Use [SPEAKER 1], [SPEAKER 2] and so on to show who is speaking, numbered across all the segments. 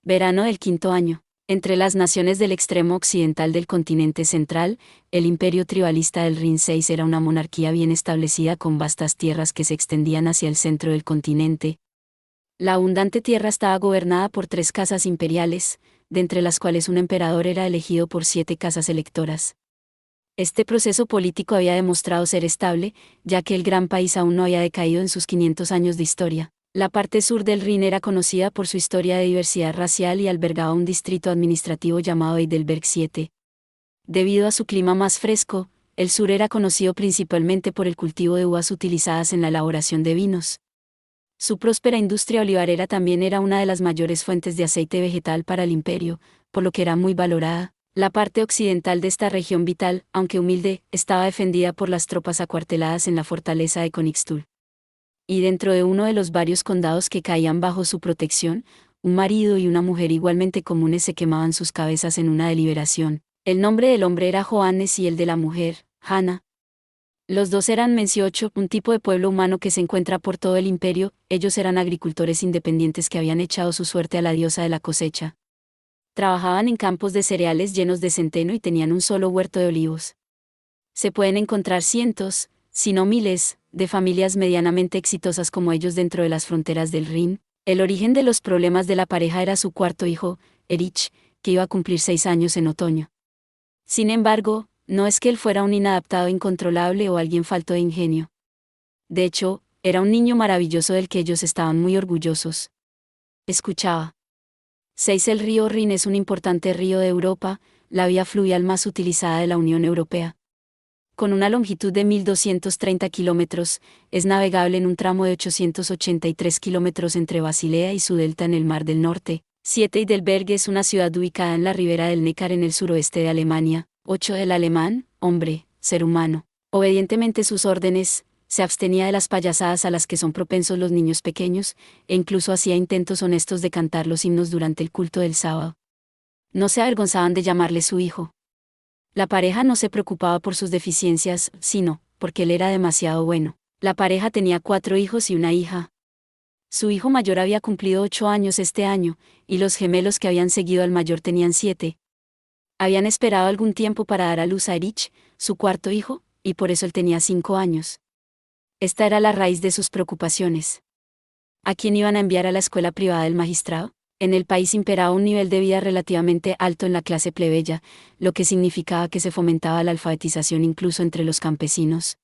[SPEAKER 1] Verano del quinto año. Entre las naciones del extremo occidental del continente central, el imperio tribalista del Rin 6 era una monarquía bien establecida con vastas tierras que se extendían hacia el centro del continente. La abundante tierra estaba gobernada por 3 casas imperiales, de entre las cuales un emperador era elegido por 7 casas electoras. Este proceso político había demostrado ser estable, ya que el gran país aún no había decaído en sus 500 años de historia. La parte sur del Rin era conocida por su historia de diversidad racial y albergaba un distrito administrativo llamado Heidelberg 7. Debido a su clima más fresco, el sur era conocido principalmente por el cultivo de uvas utilizadas en la elaboración de vinos. Su próspera industria olivarera también era una de las mayores fuentes de aceite vegetal para el imperio, por lo que era muy valorada. La parte occidental de esta región vital, aunque humilde, estaba defendida por las tropas acuarteladas en la fortaleza de Königsstuhl. Y dentro de uno de los varios condados que caían bajo su protección, un marido y una mujer igualmente comunes se quemaban sus cabezas en una deliberación. El nombre del hombre era Johannes y el de la mujer, Hannah. Los dos eran Menciocho, un tipo de pueblo humano que se encuentra por todo el imperio. Ellos eran agricultores independientes que habían echado su suerte a la diosa de la cosecha. Trabajaban en campos de cereales llenos de centeno y tenían un solo huerto de olivos. Se pueden encontrar cientos, si no miles, de familias medianamente exitosas como ellos dentro de las fronteras del Rin. El origen de los problemas de la pareja era su cuarto hijo, Erich, que iba a cumplir 6 años en otoño. Sin embargo, no es que él fuera un inadaptado incontrolable o alguien falto de ingenio. De hecho, era un niño maravilloso del que ellos estaban muy orgullosos. Escuchaba. 6. El río Rin es un importante río de Europa, la vía fluvial más utilizada de la Unión Europea. Con una longitud de 1.230 kilómetros, es navegable en un tramo de 883 kilómetros entre Basilea y su delta en el Mar del Norte. 7. Heidelberg es una ciudad ubicada en la ribera del Neckar en el suroeste de Alemania. 8. El alemán, hombre, ser humano. Obedientemente sus órdenes, se abstenía de las payasadas a las que son propensos los niños pequeños, e incluso hacía intentos honestos de cantar los himnos durante el culto del sábado. No se avergonzaban de llamarle su hijo. La pareja no se preocupaba por sus deficiencias, sino, porque él era demasiado bueno. La pareja tenía 4 hijos y una hija. Su hijo mayor había cumplido 8 años este año, y los gemelos que habían seguido al mayor tenían 7. Habían esperado algún tiempo para dar a luz a Erich, su cuarto hijo, y por eso él tenía 5 años. Esta era la raíz de sus preocupaciones. ¿A quién iban a enviar a la escuela privada del magistrado? En el país imperaba un nivel de vida relativamente alto en la clase plebeya, lo que significaba que se fomentaba la alfabetización incluso entre los campesinos.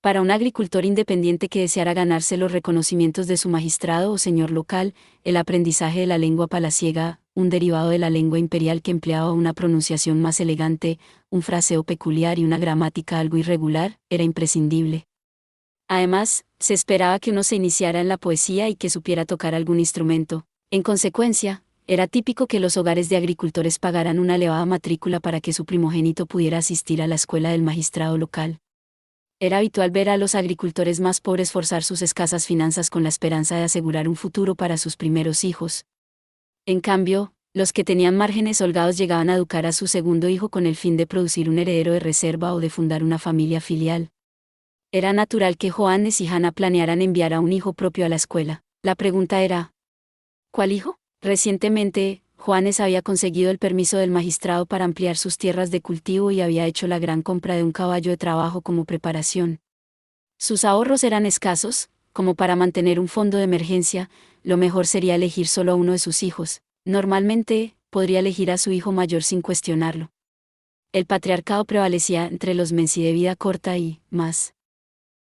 [SPEAKER 1] Para un agricultor independiente que deseara ganarse los reconocimientos de su magistrado o señor local, el aprendizaje de la lengua palaciega, un derivado de la lengua imperial que empleaba una pronunciación más elegante, un fraseo peculiar y una gramática algo irregular, era imprescindible. Además, se esperaba que uno se iniciara en la poesía y que supiera tocar algún instrumento. En consecuencia, era típico que los hogares de agricultores pagaran una elevada matrícula para que su primogénito pudiera asistir a la escuela del magistrado local. Era habitual ver a los agricultores más pobres forzar sus escasas finanzas con la esperanza de asegurar un futuro para sus primeros hijos. En cambio, los que tenían márgenes holgados llegaban a educar a su segundo hijo con el fin de producir un heredero de reserva o de fundar una familia filial. Era natural que Johannes y Hannah planearan enviar a un hijo propio a la escuela. La pregunta era, ¿cuál hijo? Recientemente, Johannes había conseguido el permiso del magistrado para ampliar sus tierras de cultivo y había hecho la gran compra de un caballo de trabajo como preparación. Sus ahorros eran escasos, como para mantener un fondo de emergencia, lo mejor sería elegir solo a uno de sus hijos. Normalmente, podría elegir a su hijo mayor sin cuestionarlo. El patriarcado prevalecía entre los mensi de vida corta y, más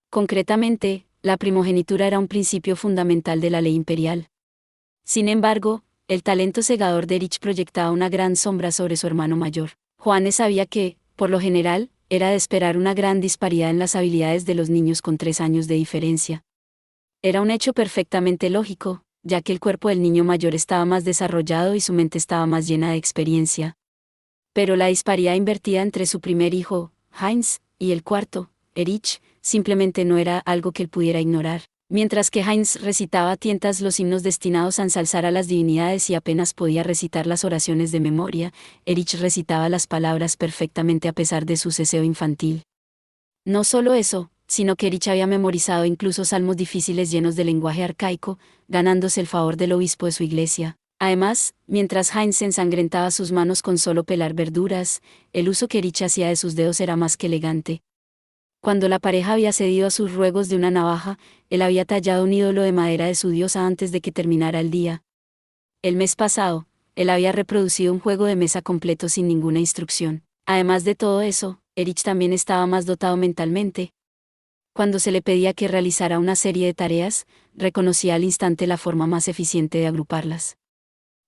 [SPEAKER 1] concretamente, la primogenitura era un principio fundamental de la ley imperial. Sin embargo, el talento cegador de Erich proyectaba una gran sombra sobre su hermano mayor. Johannes sabía que, por lo general, era de esperar una gran disparidad en las habilidades de los niños con 3 años de diferencia. Era un hecho perfectamente lógico, ya que el cuerpo del niño mayor estaba más desarrollado y su mente estaba más llena de experiencia. Pero la disparidad invertida entre su primer hijo, Heinz, y el cuarto, Erich, simplemente no era algo que él pudiera ignorar. Mientras que Heinz recitaba a tientas los himnos destinados a ensalzar a las divinidades y apenas podía recitar las oraciones de memoria, Erich recitaba las palabras perfectamente a pesar de su ceseo infantil. No solo eso, sino que Erich había memorizado incluso salmos difíciles llenos de lenguaje arcaico, ganándose el favor del obispo de su iglesia. Además, mientras Heinz ensangrentaba sus manos con solo pelar verduras, el uso que Erich hacía de sus dedos era más que elegante. Cuando la pareja había cedido a sus ruegos de una navaja, él había tallado un ídolo de madera de su diosa antes de que terminara el día. El mes pasado, él había reproducido un juego de mesa completo sin ninguna instrucción. Además de todo eso, Erich también estaba más dotado mentalmente. Cuando se le pedía que realizara una serie de tareas, reconocía al instante la forma más eficiente de agruparlas.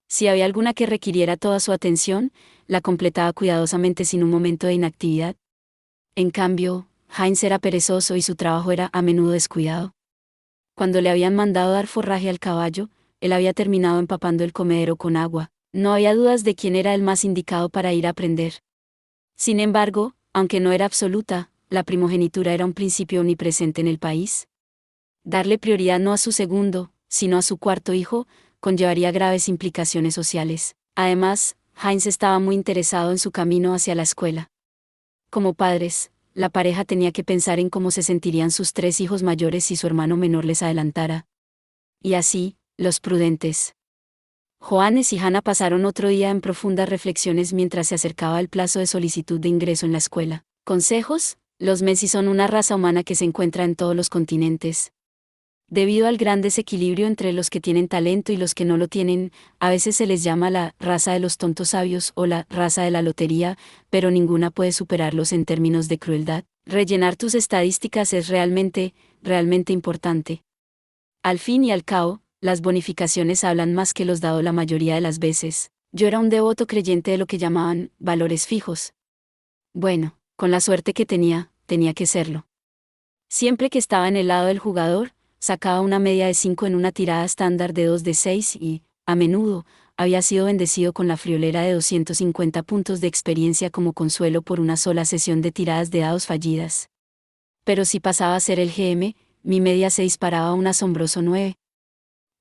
[SPEAKER 1] Si había alguna que requiriera toda su atención, la completaba cuidadosamente sin un momento de inactividad. En cambio, Heinz era perezoso y su trabajo era a menudo descuidado. Cuando le habían mandado dar forraje al caballo, él había terminado empapando el comedero con agua. No había dudas de quién era el más indicado para ir a aprender. Sin embargo, aunque no era absoluta, la primogenitura era un principio omnipresente en el país. Darle prioridad no a su segundo, sino a su cuarto hijo, conllevaría graves implicaciones sociales. Además, Heinz estaba muy interesado en su camino hacia la escuela. Como padres, la pareja tenía que pensar en cómo se sentirían sus 3 hijos mayores si su hermano menor les adelantara. Y así, los prudentes. Johannes y Hannah pasaron otro día en profundas reflexiones mientras se acercaba el plazo de solicitud de ingreso en la escuela. ¿Consejos? Los Messi son una raza humana que se encuentra en todos los continentes. Debido al gran desequilibrio entre los que tienen talento y los que no lo tienen, a veces se les llama la raza de los tontos sabios o la raza de la lotería, pero ninguna puede superarlos en términos de crueldad. Rellenar tus estadísticas es realmente importante. Al fin y al cabo, las bonificaciones hablan más que los dados la mayoría de las veces. Yo era un devoto creyente de lo que llamaban valores fijos. Bueno, con la suerte que tenía que serlo. Siempre que estaba en el lado del jugador, sacaba una media de 5 en una tirada estándar de 2 de 6 y, a menudo, había sido bendecido con la friolera de 250 puntos de experiencia como consuelo por una sola sesión de tiradas de dados fallidas. Pero si pasaba a ser el GM, mi media se disparaba a un asombroso 9.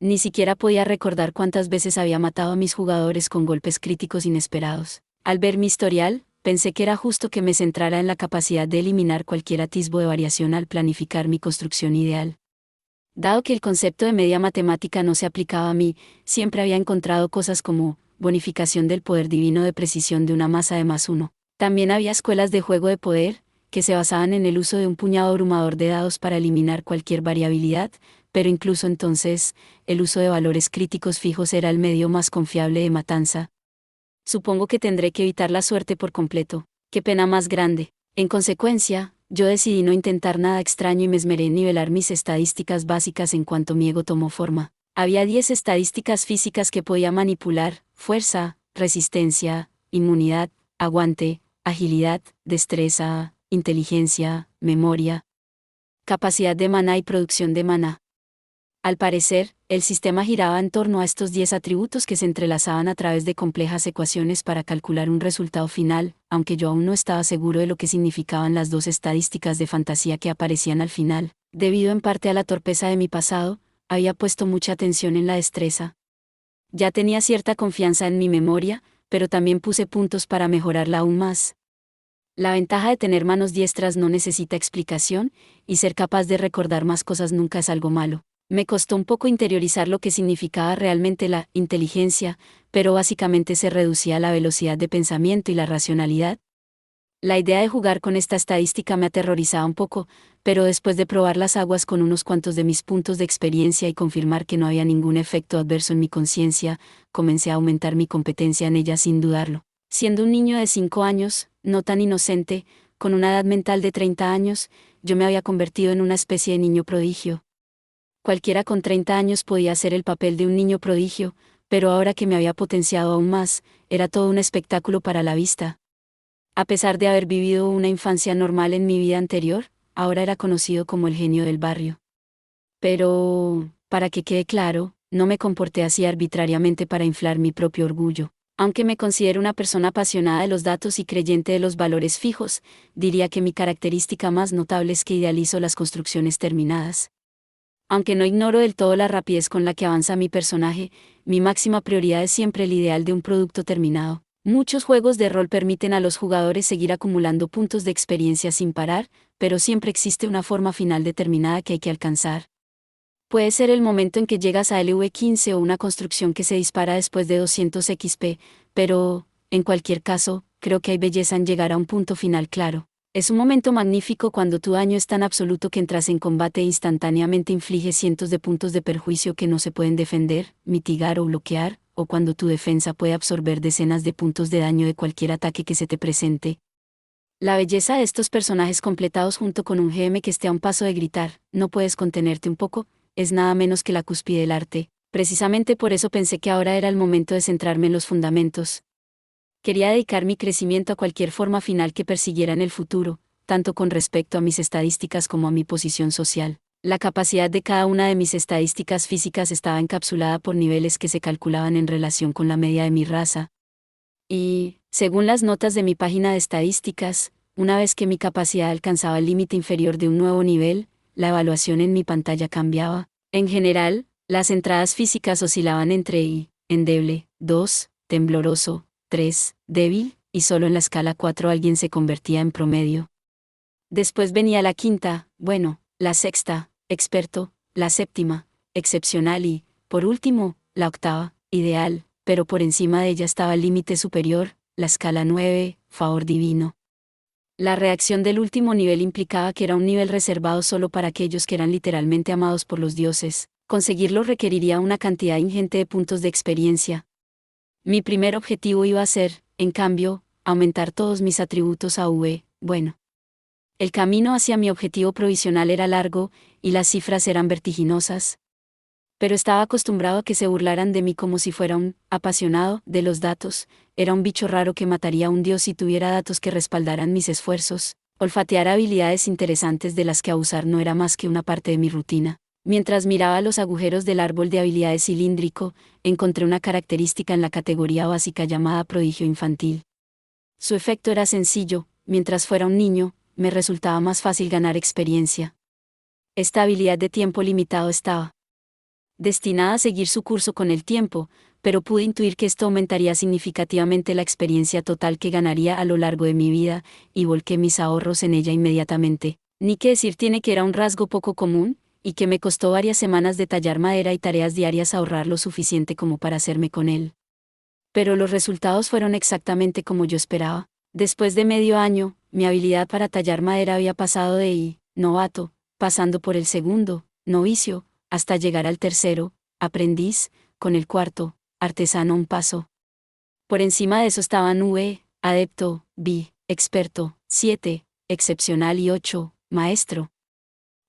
[SPEAKER 1] Ni siquiera podía recordar cuántas veces había matado a mis jugadores con golpes críticos inesperados. Al ver mi historial, pensé que era justo que me centrara en la capacidad de eliminar cualquier atisbo de variación al planificar mi construcción ideal. Dado que el concepto de media matemática no se aplicaba a mí, siempre había encontrado cosas como bonificación del poder divino de precisión de una masa de +1. También había escuelas de juego de poder, que se basaban en el uso de un puñado abrumador de dados para eliminar cualquier variabilidad, pero incluso entonces, el uso de valores críticos fijos era el medio más confiable de matanza. Supongo que tendré que evitar la suerte por completo. Qué pena más grande. En consecuencia, yo decidí no intentar nada extraño y me esmeré en nivelar mis estadísticas básicas en cuanto mi ego tomó forma. Había 10 estadísticas físicas que podía manipular: fuerza, resistencia, inmunidad, aguante, agilidad, destreza, inteligencia, memoria, capacidad de maná y producción de maná. Al parecer, el sistema giraba en torno a estos 10 atributos que se entrelazaban a través de complejas ecuaciones para calcular un resultado final, aunque yo aún no estaba seguro de lo que significaban las 2 estadísticas de fantasía que aparecían al final. Debido en parte a la torpeza de mi pasado, había puesto mucha atención en la destreza. Ya tenía cierta confianza en mi memoria, pero también puse puntos para mejorarla aún más. La ventaja de tener manos diestras no necesita explicación, y ser capaz de recordar más cosas nunca es algo malo. Me costó un poco interiorizar lo que significaba realmente la inteligencia, pero básicamente se reducía a la velocidad de pensamiento y la racionalidad. La idea de jugar con esta estadística me aterrorizaba un poco, pero después de probar las aguas con unos cuantos de mis puntos de experiencia y confirmar que no había ningún efecto adverso en mi conciencia, comencé a aumentar mi competencia en ella sin dudarlo. Siendo un niño de 5 años, no tan inocente, con una edad mental de 30 años, yo me había convertido en una especie de niño prodigio. Cualquiera con 30 años podía hacer el papel de un niño prodigio, pero ahora que me había potenciado aún más, era todo un espectáculo para la vista. A pesar de haber vivido una infancia normal en mi vida anterior, ahora era conocido como el genio del barrio. Pero, para que quede claro, no me comporté así arbitrariamente para inflar mi propio orgullo. Aunque me considero una persona apasionada de los datos y creyente de los valores fijos, diría que mi característica más notable es que idealizo las construcciones terminadas. Aunque no ignoro del todo la rapidez con la que avanza mi personaje, mi máxima prioridad es siempre el ideal de un producto terminado. Muchos juegos de rol permiten a los jugadores seguir acumulando puntos de experiencia sin parar, pero siempre existe una forma final determinada que hay que alcanzar. Puede ser el momento en que llegas a LV15 o una construcción que se dispara después de 200 XP, pero, en cualquier caso, creo que hay belleza en llegar a un punto final claro. Es un momento magnífico cuando tu daño es tan absoluto que entras en combate e instantáneamente infliges cientos de puntos de perjuicio que no se pueden defender, mitigar o bloquear, o cuando tu defensa puede absorber decenas de puntos de daño de cualquier ataque que se te presente. La belleza de estos personajes completados junto con un GM que esté a un paso de gritar, no puedes contenerte un poco, es nada menos que la cúspide del arte. Precisamente por eso pensé que ahora era el momento de centrarme en los fundamentos. Quería dedicar mi crecimiento a cualquier forma final que persiguiera en el futuro, tanto con respecto a mis estadísticas como a mi posición social. La capacidad de cada una de mis estadísticas físicas estaba encapsulada por niveles que se calculaban en relación con la media de mi raza. Y, según las notas de mi página de estadísticas, una vez que mi capacidad alcanzaba el límite inferior de un nuevo nivel, la evaluación en mi pantalla cambiaba. En general, las entradas físicas oscilaban entre endeble, 2, tembloroso, 3, débil, y solo en la escala 4 alguien se convertía en promedio. Después venía la quinta, bueno, la sexta, experto, la séptima, excepcional y, por último, la octava, ideal, pero por encima de ella estaba el límite superior, la escala 9, favor divino. La reacción del último nivel implicaba que era un nivel reservado solo para aquellos que eran literalmente amados por los dioses. Conseguirlo requeriría una cantidad ingente de puntos de experiencia. Mi primer objetivo iba a ser, en cambio, aumentar todos mis atributos a V, bueno. El camino hacia mi objetivo provisional era largo, y las cifras eran vertiginosas. Pero estaba acostumbrado a que se burlaran de mí como si fuera un apasionado de los datos. Era un bicho raro que mataría a un dios si tuviera datos que respaldaran mis esfuerzos. Olfatear habilidades interesantes de las que abusar no era más que una parte de mi rutina. Mientras miraba los agujeros del árbol de habilidades cilíndrico, encontré una característica en la categoría básica llamada prodigio infantil. Su efecto era sencillo: mientras fuera un niño, me resultaba más fácil ganar experiencia. Esta habilidad de tiempo limitado estaba destinada a seguir su curso con el tiempo, pero pude intuir que esto aumentaría significativamente la experiencia total que ganaría a lo largo de mi vida, y volqué mis ahorros en ella inmediatamente. Ni que decir tiene que era un rasgo poco común, y que me costó varias semanas de tallar madera y tareas diarias ahorrar lo suficiente como para hacerme con él. Pero los resultados fueron exactamente como yo esperaba. Después de medio año, mi habilidad para tallar madera había pasado de novato, pasando por el segundo, novicio, hasta llegar al tercero, aprendiz, con el cuarto, artesano un paso. Por encima de eso estaban adepto, experto, 7, excepcional y 8, maestro.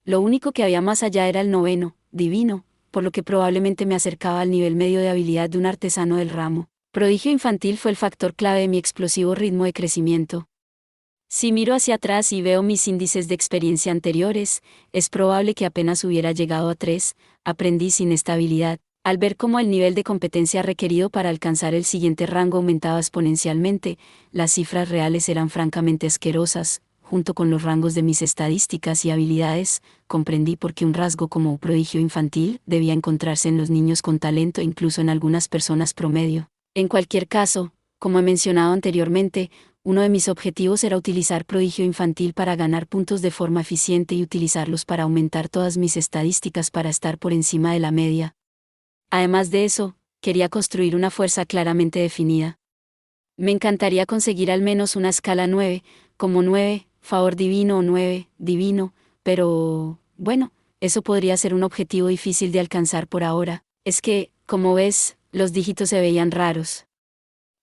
[SPEAKER 1] Lo único que había más allá era el noveno, divino, por lo que probablemente me acercaba al nivel medio de habilidad de un artesano del ramo. Prodigio infantil fue el factor clave de mi explosivo ritmo de crecimiento. Si miro hacia atrás y veo mis índices de experiencia anteriores, es probable que apenas hubiera llegado a 3, aprendí sin estabilidad. Al ver cómo el nivel de competencia requerido para alcanzar el siguiente rango aumentaba exponencialmente, las cifras reales eran francamente asquerosas. Junto con los rangos de mis estadísticas y habilidades, comprendí por qué un rasgo como prodigio infantil debía encontrarse en los niños con talento e incluso en algunas personas promedio. En cualquier caso, como he mencionado anteriormente, uno de mis objetivos era utilizar prodigio infantil para ganar puntos de forma eficiente y utilizarlos para aumentar todas mis estadísticas para estar por encima de la media. Además de eso, quería construir una fuerza claramente definida. Me encantaría conseguir al menos una escala 9, como 9, favor divino o 9, divino, pero, bueno, eso podría ser un objetivo difícil de alcanzar por ahora. Es que, como ves, los dígitos se veían raros.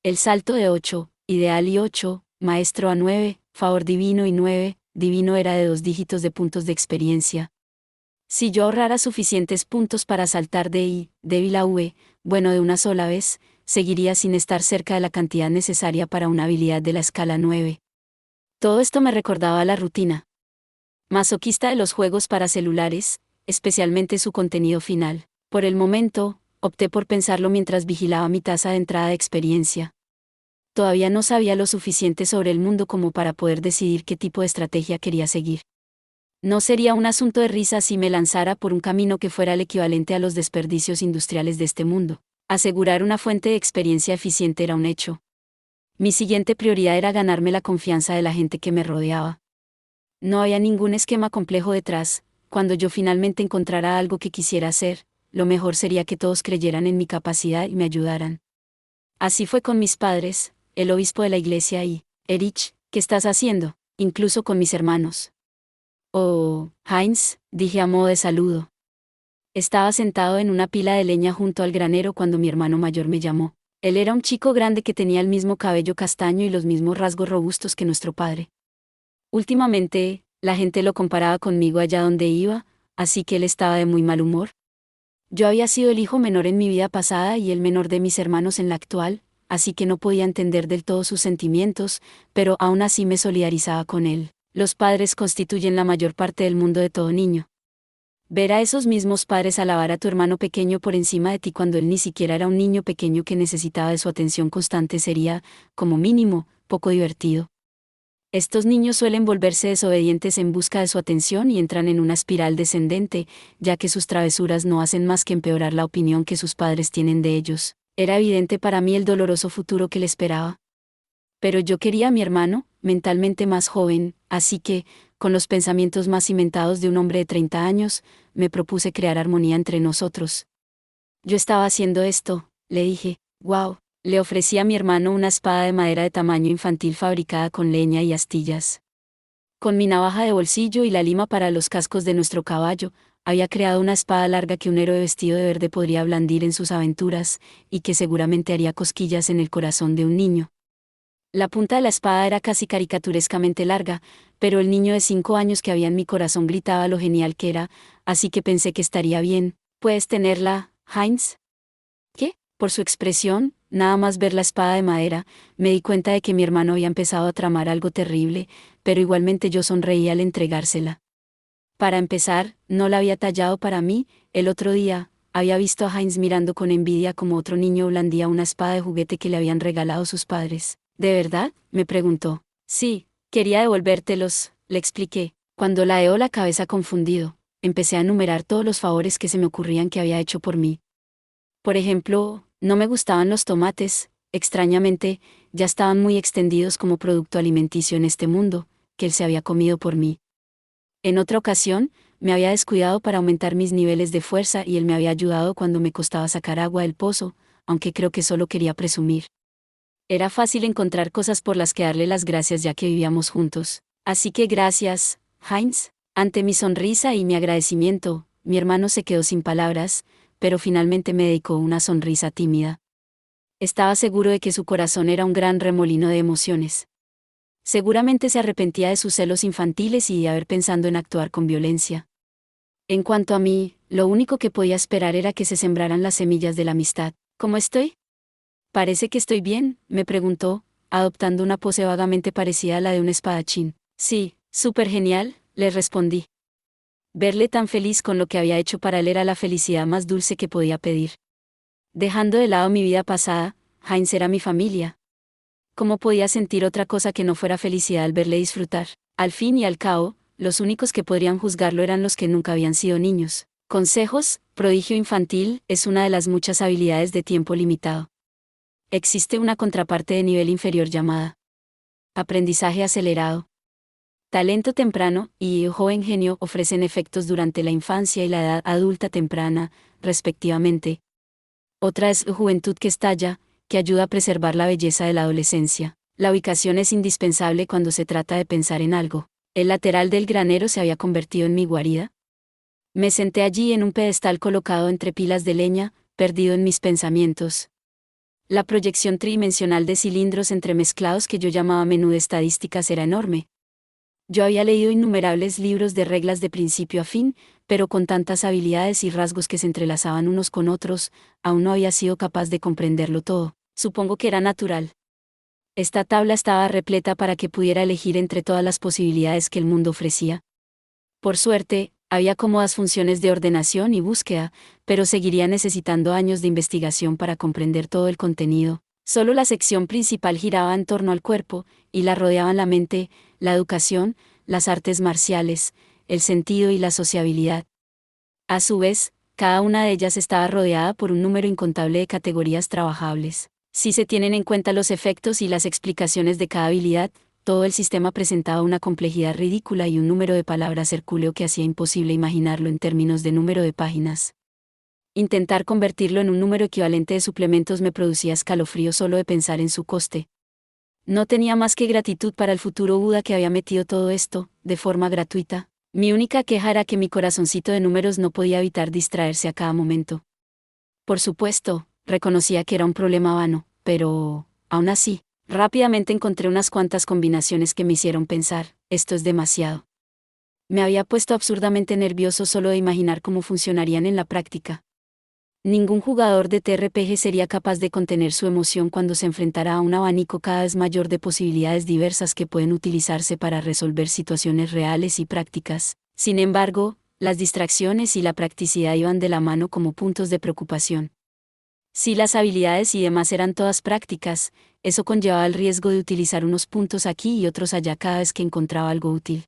[SPEAKER 1] El salto de 8, ideal y 8, maestro a 9, favor divino y 9, divino era de 2 dígitos de puntos de experiencia. Si yo ahorrara suficientes puntos para saltar de débil a bueno de una sola vez, seguiría sin estar cerca de la cantidad necesaria para una habilidad de la escala 9. Todo esto me recordaba la rutina masoquista de los juegos para celulares, especialmente su contenido final. Por el momento, opté por pensarlo mientras vigilaba mi tasa de entrada de experiencia. Todavía no sabía lo suficiente sobre el mundo como para poder decidir qué tipo de estrategia quería seguir. No sería un asunto de risa si me lanzara por un camino que fuera el equivalente a los desperdicios industriales de este mundo. Asegurar una fuente de experiencia eficiente era un hecho. Mi siguiente prioridad era ganarme la confianza de la gente que me rodeaba. No había ningún esquema complejo detrás, cuando yo finalmente encontrara algo que quisiera hacer, lo mejor sería que todos creyeran en mi capacidad y me ayudaran. Así fue con mis padres, el obispo de la iglesia y, Erich, ¿qué estás haciendo? Incluso con mis hermanos. Oh, Heinz, dije a modo de saludo. Estaba sentado en una pila de leña junto al granero cuando mi hermano mayor me llamó. Él era un chico grande que tenía el mismo cabello castaño y los mismos rasgos robustos que nuestro padre. Últimamente, la gente lo comparaba conmigo allá donde iba, así que él estaba de muy mal humor. Yo había sido el hijo menor en mi vida pasada y el menor de mis hermanos en la actual, así que no podía entender del todo sus sentimientos, pero aún así me solidarizaba con él. Los padres constituyen la mayor parte del mundo de todo niño. Ver a esos mismos padres alabar a tu hermano pequeño por encima de ti cuando él ni siquiera era un niño pequeño que necesitaba de su atención constante sería, como mínimo, poco divertido. Estos niños suelen volverse desobedientes en busca de su atención y entran en una espiral descendente, ya que sus travesuras no hacen más que empeorar la opinión que sus padres tienen de ellos. Era evidente para mí el doloroso futuro que le esperaba. Pero yo quería a mi hermano, mentalmente más joven, así que, con los pensamientos más cimentados de un hombre de 30 años, me propuse crear armonía entre nosotros. Yo estaba haciendo esto, le dije, wow. Le ofrecí a mi hermano una espada de madera de tamaño infantil fabricada con leña y astillas. Con mi navaja de bolsillo y la lima para los cascos de nuestro caballo, había creado una espada larga que un héroe vestido de verde podría blandir en sus aventuras, y que seguramente haría cosquillas en el corazón de un niño. La punta de la espada era casi caricaturescamente larga, pero el niño de 5 años que había en mi corazón gritaba lo genial que era, así que pensé que estaría bien. ¿Puedes tenerla, Heinz? ¿Qué? Por su expresión, nada más ver la espada de madera, me di cuenta de que mi hermano había empezado a tramar algo terrible, pero igualmente yo sonreí al entregársela. Para empezar, no la había tallado para mí. El otro día, había visto a Heinz mirando con envidia como otro niño blandía una espada de juguete que le habían regalado sus padres. ¿De verdad?, me preguntó. Sí, quería devolvértelos, le expliqué. Cuando ladeó la cabeza confundido, empecé a enumerar todos los favores que se me ocurrían que había hecho por mí. Por ejemplo, no me gustaban los tomates, extrañamente, ya estaban muy extendidos como producto alimenticio en este mundo, que él se había comido por mí. En otra ocasión, me había descuidado para aumentar mis niveles de fuerza y él me había ayudado cuando me costaba sacar agua del pozo, aunque creo que solo quería presumir. Era fácil encontrar cosas por las que darle las gracias ya que vivíamos juntos. Así que gracias, Heinz. Ante mi sonrisa y mi agradecimiento, mi hermano se quedó sin palabras, pero finalmente me dedicó una sonrisa tímida. Estaba seguro de que su corazón era un gran remolino de emociones. Seguramente se arrepentía de sus celos infantiles y de haber pensado en actuar con violencia. En cuanto a mí, lo único que podía esperar era que se sembraran las semillas de la amistad. ¿Cómo estoy? Parece que estoy bien, me preguntó, adoptando una pose vagamente parecida a la de un espadachín. Sí, súper genial, le respondí. Verle tan feliz con lo que había hecho para él era la felicidad más dulce que podía pedir. Dejando de lado mi vida pasada, Heinz era mi familia. ¿Cómo podía sentir otra cosa que no fuera felicidad al verle disfrutar? Al fin y al cabo, los únicos que podrían juzgarlo eran los que nunca habían sido niños. Consejos: prodigio infantil es una de las muchas habilidades de tiempo limitado. Existe una contraparte de nivel inferior llamada aprendizaje acelerado. Talento temprano y joven genio ofrecen efectos durante la infancia y la edad adulta temprana, respectivamente. Otra es juventud que estalla, que ayuda a preservar la belleza de la adolescencia. La ubicación es indispensable cuando se trata de pensar en algo. El lateral del granero se había convertido en mi guarida. Me senté allí en un pedestal colocado entre pilas de leña, perdido en mis pensamientos. La proyección tridimensional de cilindros entremezclados que yo llamaba menú de estadísticas era enorme. Yo había leído innumerables libros de reglas de principio a fin, pero con tantas habilidades y rasgos que se entrelazaban unos con otros, aún no había sido capaz de comprenderlo todo. Supongo que era natural. Esta tabla estaba repleta para que pudiera elegir entre todas las posibilidades que el mundo ofrecía. Por suerte, había cómodas funciones de ordenación y búsqueda, pero seguiría necesitando años de investigación para comprender todo el contenido. Solo la sección principal giraba en torno al cuerpo, y la rodeaban la mente, la educación, las artes marciales, el sentido y la sociabilidad. A su vez, cada una de ellas estaba rodeada por un número incontable de categorías trabajables. Si se tienen en cuenta los efectos y las explicaciones de cada habilidad, todo el sistema presentaba una complejidad ridícula y un número de palabras hercúleo que hacía imposible imaginarlo en términos de número de páginas. Intentar convertirlo en un número equivalente de suplementos me producía escalofrío solo de pensar en su coste. No tenía más que gratitud para el futuro Buda que había metido todo esto, de forma gratuita. Mi única queja era que mi corazoncito de números no podía evitar distraerse a cada momento. Por supuesto, reconocía que era un problema vano, pero, aún así, rápidamente encontré unas cuantas combinaciones que me hicieron pensar, esto es demasiado. Me había puesto absurdamente nervioso solo de imaginar cómo funcionarían en la práctica. Ningún jugador de TRPG sería capaz de contener su emoción cuando se enfrentará a un abanico cada vez mayor de posibilidades diversas que pueden utilizarse para resolver situaciones reales y prácticas. Sin embargo, las distracciones y la practicidad iban de la mano como puntos de preocupación. Si las habilidades y demás eran todas prácticas, eso conllevaba el riesgo de utilizar unos puntos aquí y otros allá cada vez que encontraba algo útil.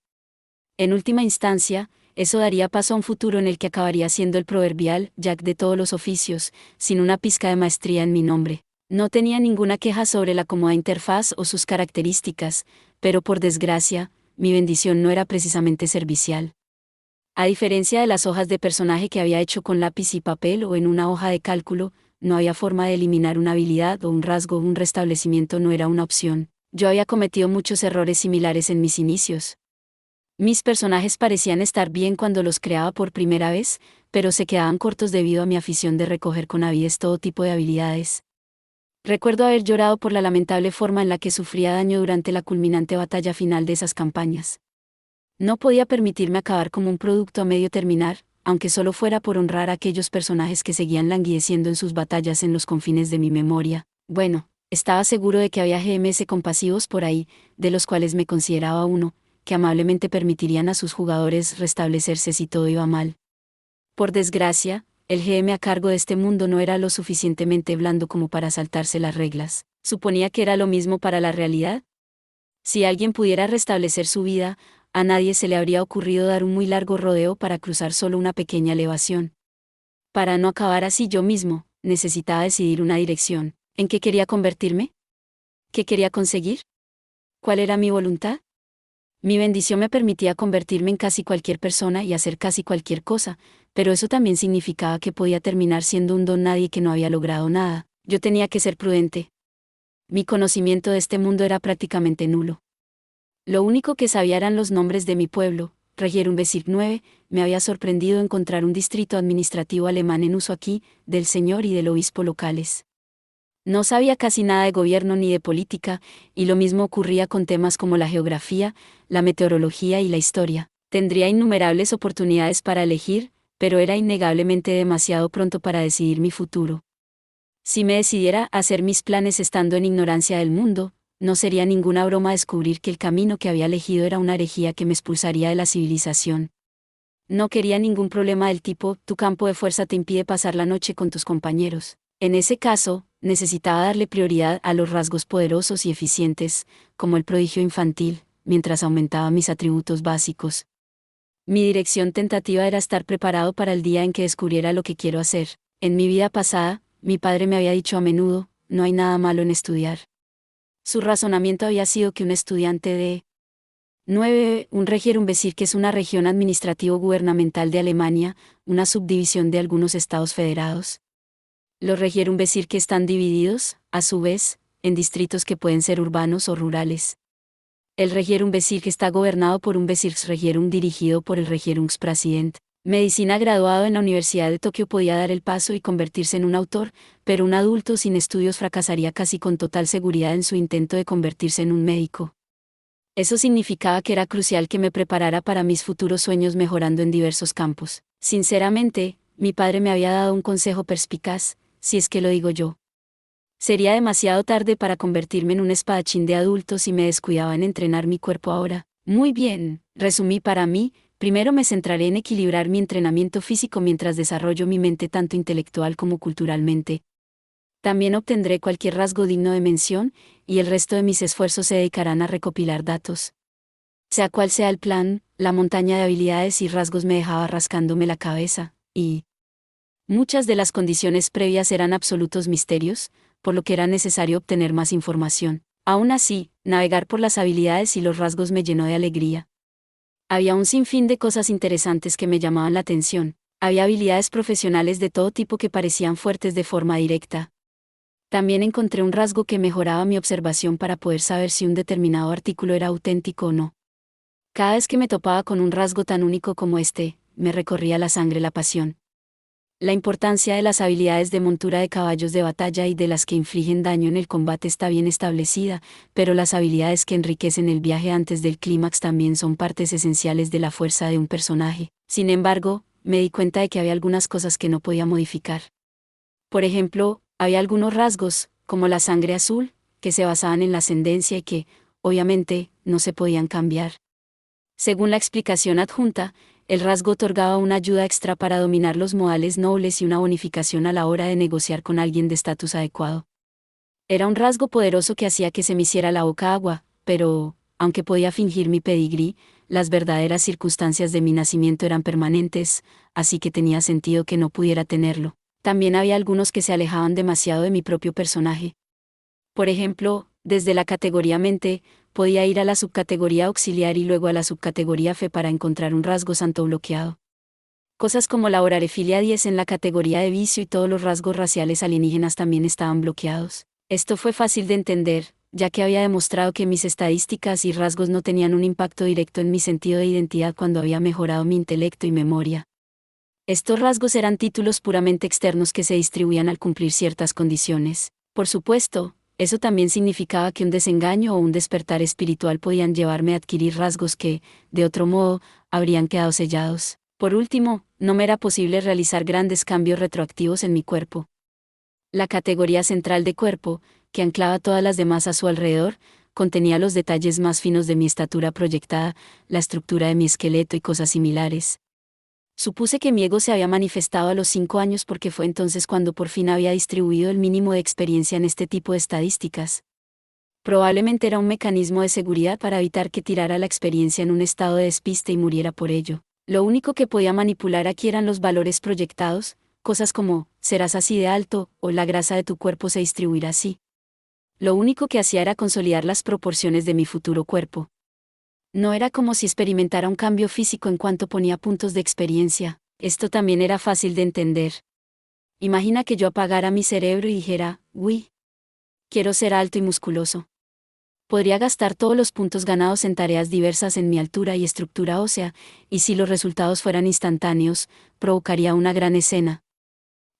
[SPEAKER 1] En última instancia, eso daría paso a un futuro en el que acabaría siendo el proverbial Jack de todos los oficios, sin una pizca de maestría en mi nombre. No tenía ninguna queja sobre la cómoda interfaz o sus características, pero por desgracia, mi bendición no era precisamente servicial. A diferencia de las hojas de personaje que había hecho con lápiz y papel o en una hoja de cálculo, no había forma de eliminar una habilidad o un rasgo o un restablecimiento no era una opción. Yo había cometido muchos errores similares en mis inicios. Mis personajes parecían estar bien cuando los creaba por primera vez, pero se quedaban cortos debido a mi afición de recoger con avidez todo tipo de habilidades. Recuerdo haber llorado por la lamentable forma en la que sufría daño durante la culminante batalla final de esas campañas. No podía permitirme acabar como un producto a medio terminar, aunque solo fuera por honrar a aquellos personajes que seguían languideciendo en sus batallas en los confines de mi memoria. Bueno, estaba seguro de que había GMS compasivos por ahí, de los cuales me consideraba uno, que amablemente permitirían a sus jugadores restablecerse si todo iba mal. Por desgracia, el GM a cargo de este mundo no era lo suficientemente blando como para saltarse las reglas. ¿Suponía que era lo mismo para la realidad? Si alguien pudiera restablecer su vida, a nadie se le habría ocurrido dar un muy largo rodeo para cruzar solo una pequeña elevación. Para no acabar así yo mismo, necesitaba decidir una dirección. ¿En qué quería convertirme? ¿Qué quería conseguir? ¿Cuál era mi voluntad? Mi bendición me permitía convertirme en casi cualquier persona y hacer casi cualquier cosa, pero eso también significaba que podía terminar siendo un don nadie que no había logrado nada. Yo tenía que ser prudente. Mi conocimiento de este mundo era prácticamente nulo. Lo único que sabía eran los nombres de mi pueblo. Regierungsbezirk 9, me había sorprendido encontrar un distrito administrativo alemán en uso aquí, del señor y del obispo locales. No sabía casi nada de gobierno ni de política, y lo mismo ocurría con temas como la geografía, la meteorología y la historia. Tendría innumerables oportunidades para elegir, pero era innegablemente demasiado pronto para decidir mi futuro. Si me decidiera a hacer mis planes estando en ignorancia del mundo, no sería ninguna broma descubrir que el camino que había elegido era una herejía que me expulsaría de la civilización. No quería ningún problema del tipo, tu campo de fuerza te impide pasar la noche con tus compañeros. En ese caso, necesitaba darle prioridad a los rasgos poderosos y eficientes, como el prodigio infantil, mientras aumentaba mis atributos básicos. Mi dirección tentativa era estar preparado para el día en que descubriera lo que quiero hacer. En mi vida pasada, mi padre me había dicho a menudo, no hay nada malo en estudiar. Su razonamiento había sido que un estudiante de 9. Un Regierungsbezirk es una región administrativo-gubernamental de Alemania, una subdivisión de algunos estados federados. Los Regierungsbezirk están divididos, a su vez, en distritos que pueden ser urbanos o rurales. El Regierungsbezirk está gobernado por un Bezirksregierung dirigido por el Regierungspräsident. Medicina graduado en la Universidad de Tokio podía dar el paso y convertirse en un autor, pero un adulto sin estudios fracasaría casi con total seguridad en su intento de convertirse en un médico. Eso significaba que era crucial que me preparara para mis futuros sueños mejorando en diversos campos. Sinceramente, mi padre me había dado un consejo perspicaz, si es que lo digo yo. Sería demasiado tarde para convertirme en un espadachín de adulto si me descuidaba en entrenar mi cuerpo ahora. Muy bien, resumí para mí, primero me centraré en equilibrar mi entrenamiento físico mientras desarrollo mi mente tanto intelectual como culturalmente. También obtendré cualquier rasgo digno de mención, y el resto de mis esfuerzos se dedicarán a recopilar datos. Sea cual sea el plan, la montaña de habilidades y rasgos me dejaba rascándome la cabeza, y muchas de las condiciones previas eran absolutos misterios, por lo que era necesario obtener más información. Aún así, Navegar por las habilidades y los rasgos me llenó de alegría. Había un sinfín de cosas interesantes que me llamaban la atención. Había habilidades profesionales de todo tipo que parecían fuertes de forma directa. También encontré un rasgo que mejoraba mi observación para poder saber si un determinado artículo era auténtico o no. Cada vez que me topaba con un rasgo tan único como este, me recorría la sangre la pasión. La importancia de las habilidades de montura de caballos de batalla y de las que infligen daño en el combate está bien establecida, pero las habilidades que enriquecen el viaje antes del clímax también son partes esenciales de la fuerza de un personaje. Sin embargo, me di cuenta de que había algunas cosas que no podía modificar. Por ejemplo, había algunos rasgos, como la sangre azul, que se basaban en la ascendencia y que, obviamente, no se podían cambiar. Según la explicación adjunta, el rasgo otorgaba una ayuda extra para dominar los modales nobles y una bonificación a la hora de negociar con alguien de estatus adecuado. Era un rasgo poderoso que hacía que se me hiciera la boca agua, pero, aunque podía fingir mi pedigrí, las verdaderas circunstancias de mi nacimiento eran permanentes, así que tenía sentido que no pudiera tenerlo. También había algunos que se alejaban demasiado de mi propio personaje. Por ejemplo, desde la categoría mente, podía ir a la subcategoría auxiliar y luego a la subcategoría fe para encontrar un rasgo santo bloqueado. Cosas como la orarefilia 10 en la categoría de vicio y todos los rasgos raciales alienígenas también estaban bloqueados. Esto fue fácil de entender, ya que había demostrado que mis estadísticas y rasgos no tenían un impacto directo en mi sentido de identidad cuando había mejorado mi intelecto y memoria. Estos rasgos eran títulos puramente externos que se distribuían al cumplir ciertas condiciones. Por supuesto, eso también significaba que un desengaño o un despertar espiritual podían llevarme a adquirir rasgos que, de otro modo, habrían quedado sellados. Por último, no me era posible realizar grandes cambios retroactivos en mi cuerpo. La categoría central de cuerpo, que anclaba todas las demás a su alrededor, contenía los detalles más finos de mi estatura proyectada, la estructura de mi esqueleto y cosas similares. Supuse que mi ego se había manifestado a los 5 años porque fue entonces cuando por fin había distribuido el mínimo de experiencia en este tipo de estadísticas. Probablemente era un mecanismo de seguridad para evitar que tirara la experiencia en un estado de despiste y muriera por ello. Lo único que podía manipular aquí eran los valores proyectados, cosas como, serás así de alto, o la grasa de tu cuerpo se distribuirá así. Lo único que hacía era consolidar las proporciones de mi futuro cuerpo. No era como si experimentara un cambio físico en cuanto ponía puntos de experiencia. Esto también era fácil de entender. Imagina que yo apagara mi cerebro y dijera, uy, quiero ser alto y musculoso. Podría gastar todos los puntos ganados en tareas diversas en mi altura y estructura ósea, y si los resultados fueran instantáneos, provocaría una gran escena.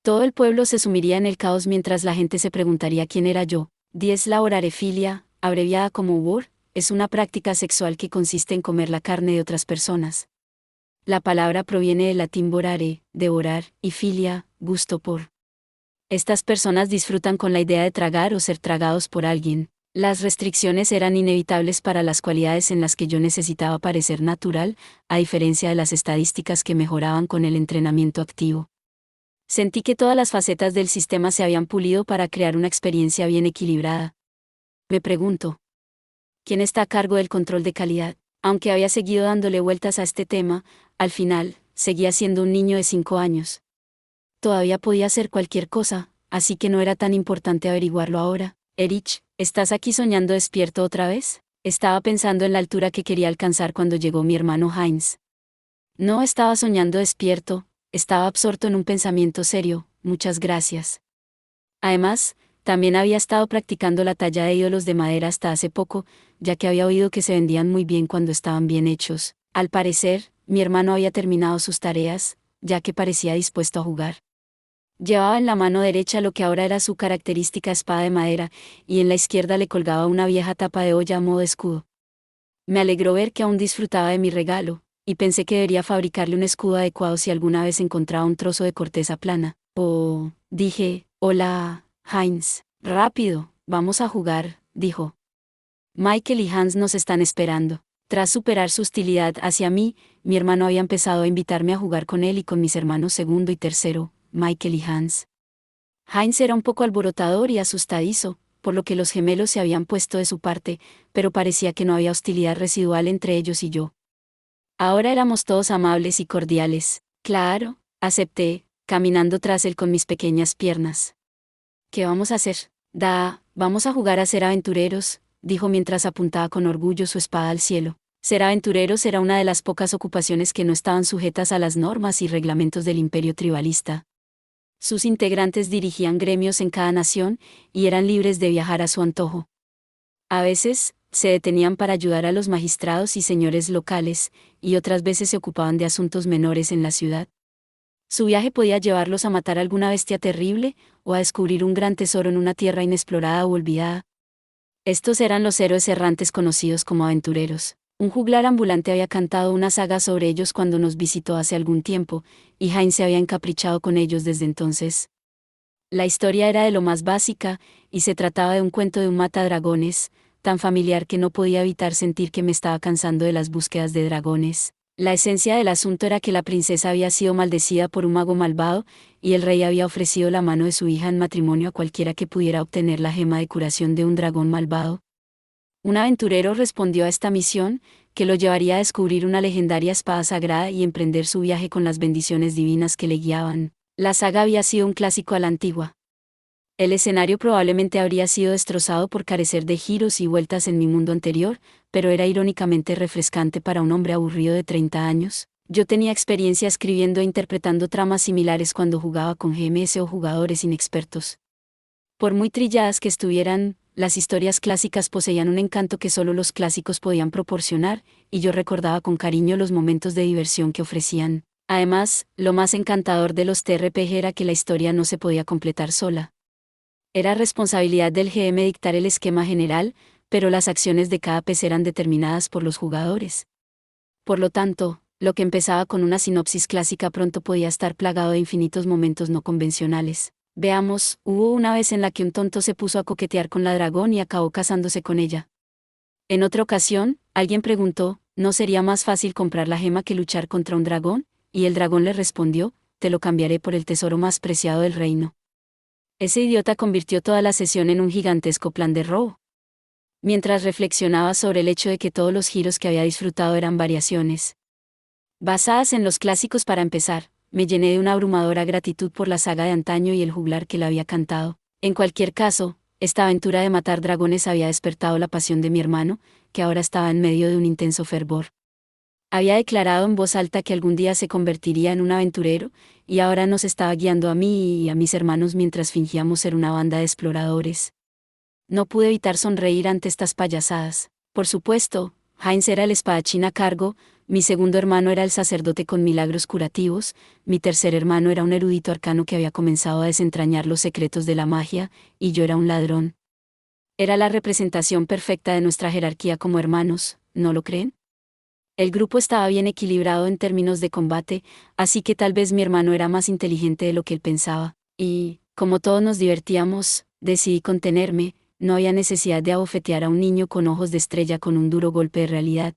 [SPEAKER 1] Todo el pueblo se sumiría en el caos mientras la gente se preguntaría quién era yo. 10. La orarefilia, abreviada como WOR, es una práctica sexual que consiste en comer la carne de otras personas. La palabra proviene del latín vorare, devorar, y filia, gusto por. Estas personas disfrutan con la idea de tragar o ser tragados por alguien. Las restricciones eran inevitables para las cualidades en las que yo necesitaba parecer natural, a diferencia de las estadísticas que mejoraban con el entrenamiento activo. Sentí que todas las facetas del sistema se habían pulido para crear una experiencia bien equilibrada. Me pregunto, ¿quién está a cargo del control de calidad? Aunque había seguido dándole vueltas a este tema, al final, seguía siendo un niño de 5 años. Todavía podía hacer cualquier cosa, así que no era tan importante averiguarlo ahora. Erich, ¿estás aquí soñando despierto otra vez? Estaba pensando en la altura que quería alcanzar cuando llegó mi hermano Heinz. No estaba soñando despierto, estaba absorto en un pensamiento serio, muchas gracias. Además, también había estado practicando la talla de ídolos de madera hasta hace poco, ya que había oído que se vendían muy bien cuando estaban bien hechos. Al parecer, mi hermano había terminado sus tareas, ya que parecía dispuesto a jugar. Llevaba en la mano derecha lo que ahora era su característica espada de madera, y en la izquierda le colgaba una vieja tapa de olla a modo de escudo. Me alegró ver que aún disfrutaba de mi regalo, y pensé que debería fabricarle un escudo adecuado si alguna vez encontraba un trozo de corteza plana. Oh, dije, hola, Heinz. Rápido, vamos a jugar, dijo. Michael y Hans nos están esperando. Tras superar su hostilidad hacia mí, mi hermano había empezado a invitarme a jugar con él y con mis hermanos segundo y tercero, Michael y Hans. Heinz era un poco alborotador y asustadizo, por lo que los gemelos se habían puesto de su parte, pero parecía que no había hostilidad residual entre ellos y yo. Ahora éramos todos amables y cordiales. Claro, acepté, caminando tras él con mis pequeñas piernas. ¿Qué vamos a hacer? Vamos a jugar a ser aventureros, dijo mientras apuntaba con orgullo su espada al cielo. Ser aventurero era una de las pocas ocupaciones que no estaban sujetas a las normas y reglamentos del imperio tribalista. Sus integrantes dirigían gremios en cada nación, y eran libres de viajar a su antojo. A veces, se detenían para ayudar a los magistrados y señores locales, y otras veces se ocupaban de asuntos menores en la ciudad. Su viaje podía llevarlos a matar alguna bestia terrible, o a descubrir un gran tesoro en una tierra inexplorada o olvidada. Estos eran los héroes errantes conocidos como aventureros. Un juglar ambulante había cantado una saga sobre ellos cuando nos visitó hace algún tiempo, y Heinz se había encaprichado con ellos desde entonces. La historia era de lo más básica, y se trataba de un cuento de un matadragones, tan familiar que no podía evitar sentir que me estaba cansando de las búsquedas de dragones. La esencia del asunto era que la princesa había sido maldecida por un mago malvado, y el rey había ofrecido la mano de su hija en matrimonio a cualquiera que pudiera obtener la gema de curación de un dragón malvado. Un aventurero respondió a esta misión, que lo llevaría a descubrir una legendaria espada sagrada y emprender su viaje con las bendiciones divinas que le guiaban. La saga había sido un clásico a la antigua. El escenario probablemente habría sido destrozado por carecer de giros y vueltas en mi mundo anterior, pero era irónicamente refrescante para un hombre aburrido de 30 años. Yo tenía experiencia escribiendo e interpretando tramas similares cuando jugaba con GMS o jugadores inexpertos. Por muy trilladas que estuvieran, las historias clásicas poseían un encanto que solo los clásicos podían proporcionar, y yo recordaba con cariño los momentos de diversión que ofrecían. Además, lo más encantador de los TRPG era que la historia no se podía completar sola. Era responsabilidad del GM dictar el esquema general, pero las acciones de cada PC eran determinadas por los jugadores. Por lo tanto, lo que empezaba con una sinopsis clásica pronto podía estar plagado de infinitos momentos no convencionales. Veamos, hubo una vez en la que un tonto se puso a coquetear con la dragón y acabó casándose con ella. En otra ocasión, alguien preguntó, ¿no sería más fácil comprar la gema que luchar contra un dragón? Y el dragón le respondió, te lo cambiaré por el tesoro más preciado del reino. Ese idiota convirtió toda la sesión en un gigantesco plan de robo. Mientras reflexionaba sobre el hecho de que todos los giros que había disfrutado eran variaciones basadas en los clásicos para empezar, me llené de una abrumadora gratitud por la saga de antaño y el juglar que la había cantado. En cualquier caso, esta aventura de matar dragones había despertado la pasión de mi hermano, que ahora estaba en medio de un intenso fervor. Había declarado en voz alta que algún día se convertiría en un aventurero, y ahora nos estaba guiando a mí y a mis hermanos mientras fingíamos ser una banda de exploradores. No pude evitar sonreír ante estas payasadas. Por supuesto, Heinz era el espadachín a cargo, mi segundo hermano era el sacerdote con milagros curativos, mi tercer hermano era un erudito arcano que había comenzado a desentrañar los secretos de la magia, y yo era un ladrón. Era la representación perfecta de nuestra jerarquía como hermanos, ¿no lo creen? El grupo estaba bien equilibrado en términos de combate, así que tal vez mi hermano era más inteligente de lo que él pensaba, y, como todos nos divertíamos, decidí contenerme. No había necesidad de abofetear a un niño con ojos de estrella con un duro golpe de realidad.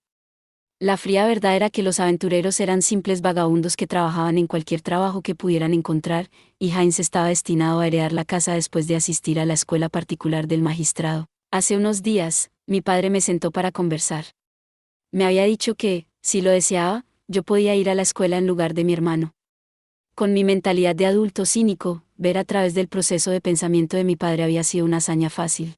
[SPEAKER 1] La fría verdad era que los aventureros eran simples vagabundos que trabajaban en cualquier trabajo que pudieran encontrar, y Heinz estaba destinado a heredar la casa después de asistir a la escuela particular del magistrado. Hace unos días, mi padre me sentó para conversar. Me había dicho que, si lo deseaba, yo podía ir a la escuela en lugar de mi hermano. Con mi mentalidad de adulto cínico, ver a través del proceso de pensamiento de mi padre había sido una hazaña fácil.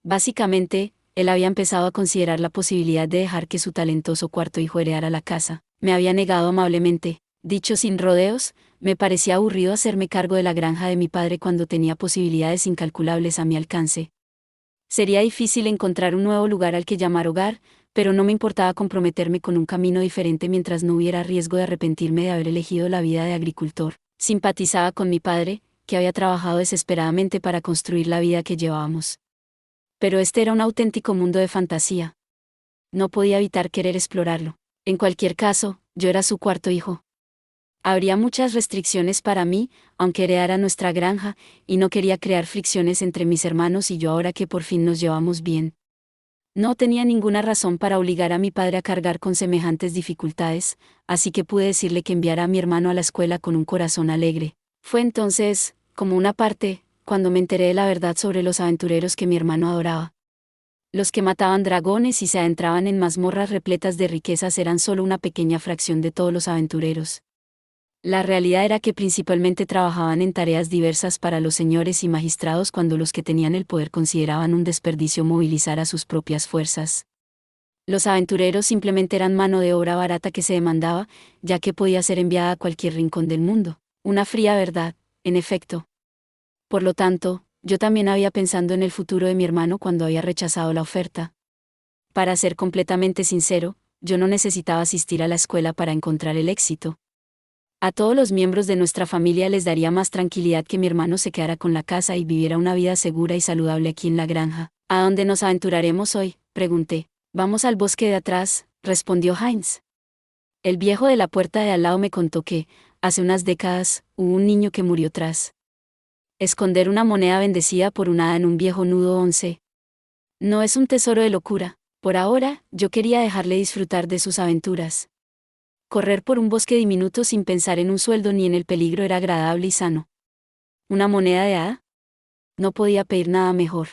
[SPEAKER 1] Básicamente, él había empezado a considerar la posibilidad de dejar que su talentoso cuarto hijo heredara la casa. Me había negado amablemente. Dicho sin rodeos, me parecía aburrido hacerme cargo de la granja de mi padre cuando tenía posibilidades incalculables a mi alcance. Sería difícil encontrar un nuevo lugar al que llamar hogar, pero no me importaba comprometerme con un camino diferente mientras no hubiera riesgo de arrepentirme de haber elegido la vida de agricultor. Simpatizaba con mi padre, que había trabajado desesperadamente para construir la vida que llevábamos. Pero este era un auténtico mundo de fantasía. No podía evitar querer explorarlo. En cualquier caso, yo era su cuarto hijo. Habría muchas restricciones para mí, aunque heredara nuestra granja, y no quería crear fricciones entre mis hermanos y yo ahora que por fin nos llevamos bien. No tenía ninguna razón para obligar a mi padre a cargar con semejantes dificultades, así que pude decirle que enviara a mi hermano a la escuela con un corazón alegre. Fue entonces, como una parte, cuando me enteré de la verdad sobre los aventureros que mi hermano adoraba. Los que mataban dragones y se adentraban en mazmorras repletas de riquezas eran solo una pequeña fracción de todos los aventureros. La realidad era que principalmente trabajaban en tareas diversas para los señores y magistrados cuando los que tenían el poder consideraban un desperdicio movilizar a sus propias fuerzas. Los aventureros simplemente eran mano de obra barata que se demandaba, ya que podía ser enviada a cualquier rincón del mundo. Una fría verdad, en efecto. Por lo tanto, yo también había pensado en el futuro de mi hermano cuando había rechazado la oferta. Para ser completamente sincero, yo no necesitaba asistir a la escuela para encontrar el éxito. A todos los miembros de nuestra familia les daría más tranquilidad que mi hermano se quedara con la casa y viviera una vida segura y saludable aquí en la granja. ¿A dónde nos aventuraremos hoy?, pregunté. Vamos al bosque de atrás, respondió Heinz. El viejo de la puerta de al lado me contó que, hace unas décadas, hubo un niño que murió tras esconder una moneda bendecida por un hada en un viejo nudo 11. No es un tesoro de locura. Por ahora, yo quería dejarle disfrutar de sus aventuras. Correr por un bosque diminuto sin pensar en un sueldo ni en el peligro era agradable y sano. ¿Una moneda de hada? No podía pedir nada mejor.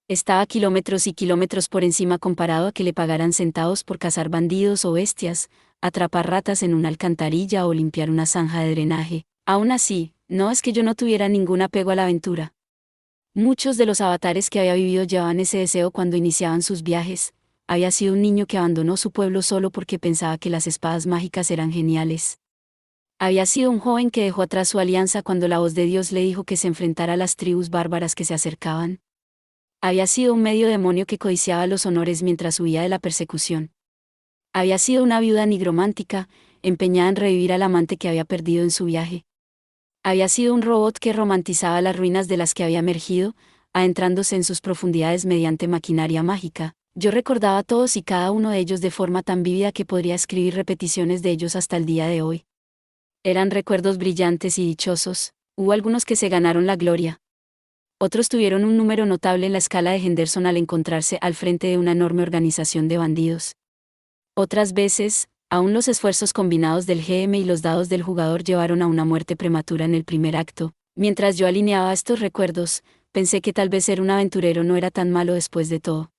[SPEAKER 1] Estaba kilómetros y kilómetros por encima comparado a que le pagaran centavos por cazar bandidos o bestias, atrapar ratas en una alcantarilla o limpiar una zanja de drenaje. Aún así, no es que yo no tuviera ningún apego a la aventura. Muchos de los avatares que había vivido llevaban ese deseo cuando iniciaban sus viajes. Había sido un niño que abandonó su pueblo solo porque pensaba que las espadas mágicas eran geniales. Había sido un joven que dejó atrás su alianza cuando la voz de Dios le dijo que se enfrentara a las tribus bárbaras que se acercaban. Había sido un medio demonio que codiciaba los honores mientras huía de la persecución. Había sido una viuda nigromántica, empeñada en revivir al amante que había perdido en su viaje. Había sido un robot que romantizaba las ruinas de las que había emergido, adentrándose en sus profundidades mediante maquinaria mágica. Yo recordaba a todos y cada uno de ellos de forma tan vívida que podría escribir repeticiones de ellos hasta el día de hoy. Eran recuerdos brillantes y dichosos. Hubo algunos que se ganaron la gloria. Otros tuvieron un número notable en la escala de Henderson al encontrarse al frente de una enorme organización de bandidos. Otras veces, aún los esfuerzos combinados del GM y los dados del jugador llevaron a una muerte prematura en el primer acto. Mientras yo alineaba estos recuerdos, pensé que tal vez ser un aventurero no era tan malo después de todo.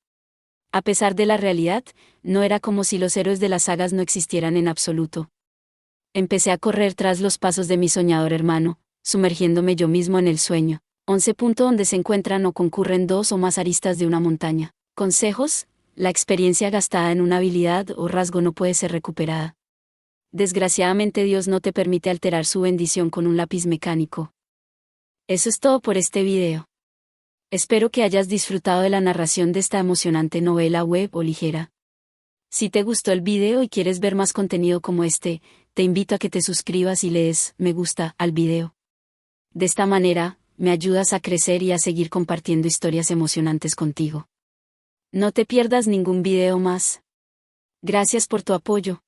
[SPEAKER 1] A pesar de la realidad, no era como si los héroes de las sagas no existieran en absoluto. Empecé a correr tras los pasos de mi soñador hermano, sumergiéndome yo mismo en el sueño. 11. Donde se encuentran o concurren dos o más aristas de una montaña. Consejos: la experiencia gastada en una habilidad o rasgo no puede ser recuperada. Desgraciadamente Dios no te permite alterar su bendición con un lápiz mecánico. Eso es todo por este video. Espero que hayas disfrutado de la narración de esta emocionante novela web o ligera. Si te gustó el video y quieres ver más contenido como este, te invito a que te suscribas y le des me gusta al video. De esta manera, me ayudas a crecer y a seguir compartiendo historias emocionantes contigo. No te pierdas ningún video más. Gracias por tu apoyo.